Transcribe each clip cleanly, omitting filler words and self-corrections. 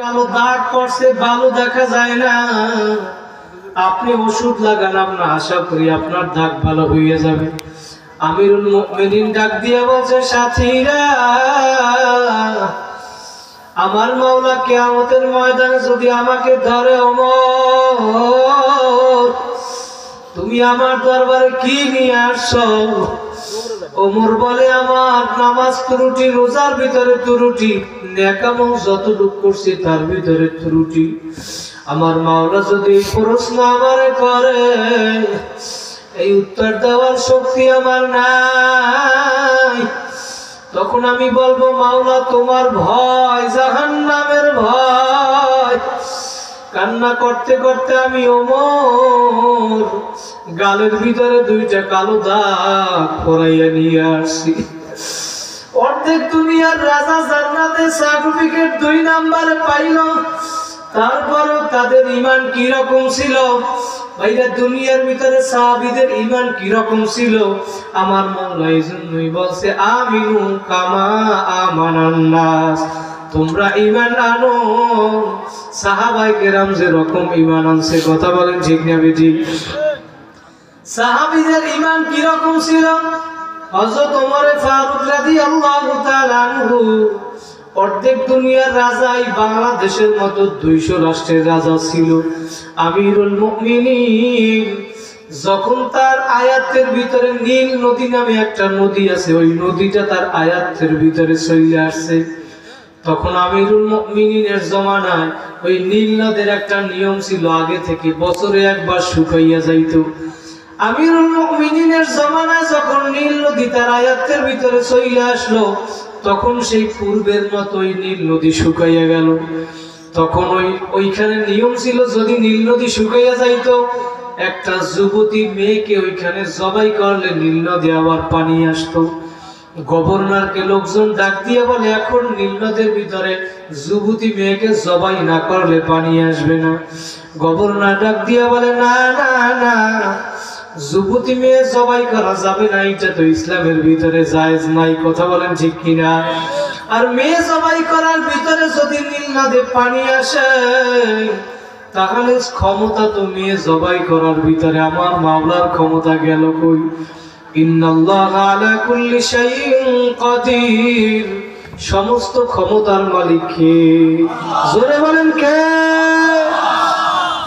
কালো দাগ পড়ছে, ভালো দেখা যায় না। আপনি ওষুধ লাগান, আমরা আশা করি আপনার দাগ ভালো হয়ে যাবে। আমিরুল মুমিনিন ডাক দিয়ে বলছে, সাথীরা, আমার মাওলা কিয়ামতের ময়দানে যদি আমাকে ধরে, ওমর তুমি আমার দরবারে কি নিয়ে আসছো? ওমর বলে, আমার নামাজ ত্রুটি, রোজার ভিতরে ত্রুটি, নেক আমল যতটুক করছি তার ভিতরে ত্রুটি। আমার মাওলা যদি এই প্রশ্ন আমারে করে, এই উত্তর দেওয়ার শক্তি আমার নাই। তখন আমি বলবো, মাওলা তোমার ভয়, জাহান্নামের ভয়। কান্না করতে করতে আমি ওমর গালের ভিতরে দুইটা কালো দাগ পরাইয়া নিয়ে আসি। অর্ধেক দুনিয়ার রাজা জান্নাতের সার্টিফিকেট 2 নম্বরে পাইল, তারপরও তাদের ঈমান কি রকম ছিল? ভাইরা, দুনিয়ার ভিতরে সাহাবীদের ঈমান কি রকম ছিল? আমার মাওলা এইজন্যই বলছে, আমিনু কামা আমানান নাস, তোমরা ঈমান আনো সাহাবায়ে কেরাম যে রকম ঈমান আনছে। কথা বলেন ঠিক না বেঠিক? সাহাবীদের ঈমান কি রকম ছিল? হযরত ওমর ফারুক রাদিয়াল্লাহু তাআলা আনহু অর্ধেক দুনিয়ার রাজা, এই বাংলাদেশের মতো 200 রাষ্ট্রের রাজা ছিল। আমিরুল মুমিনিন যখন তার আয়াতের ভিতরে নীল নদী নামে একটা নদী আছে, ওই নদীটা তার আয়াতের ভিতরে চলে আসছে, তখন আমিরুল মুমিনিনের জমানায় ওই নীল নদের একটা নিয়ম ছিল, আগে থেকে বছরে একবার শুকাইয়া যাইতো। আমিরুল মুমিনিনের জমানায় যখন নীল নদী তার আয়াতের ভিতরে চলে আসলো, তখন সেই পূর্বের মতো ওই নীল নদী শুকাইয়া গেল। তখন ওইখানে নিয়ম ছিল, যদি নীল নদী শুকাইয়া যাইতো, একটা যুবতী মেয়েকে ওইখানে জবাই করলে নীল নদী আবার পানি আসতো। গভর্নরকে লোকজন ডাক দিয়ে বলে, এখন নীল নদের ভিতরে যুবতী মেয়েকে জবাই না করলে পানি আসবে না। গভর্নর ডাক দিয়ে বলে, না না না, যুবতী মেয়ে জবাই করা যাবে না, এটা তো ইসলামের ভিতরে জায়েজ নাই। কথা বলেন ঠিক কিনা? আর মেয়ে জবাই করার ভিতরে যদি নীল নদে পানি আসে, তাহলে ক্ষমতা তো মেয়ে জবাই করার ভিতরে, আমার মাওলার ক্ষমতা গেল কই? ইন্নাল্লাহা আলা কুল্লি শাইইন কাদির, সমস্ত ক্ষমতার মালিক কে? জোরে বলেন কে?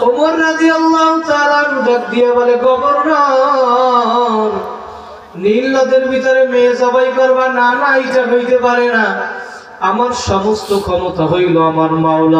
ওমর রাদিয়াল্লাহু তাআলা ডাক দিয়ে বলে, গভর্নর, নীল নদের ভিতরে মেয়ে জবাই করবা? না না, এটা হইতে পারে না, আমার সমস্ত ক্ষমতা হইল আমার মাওলা।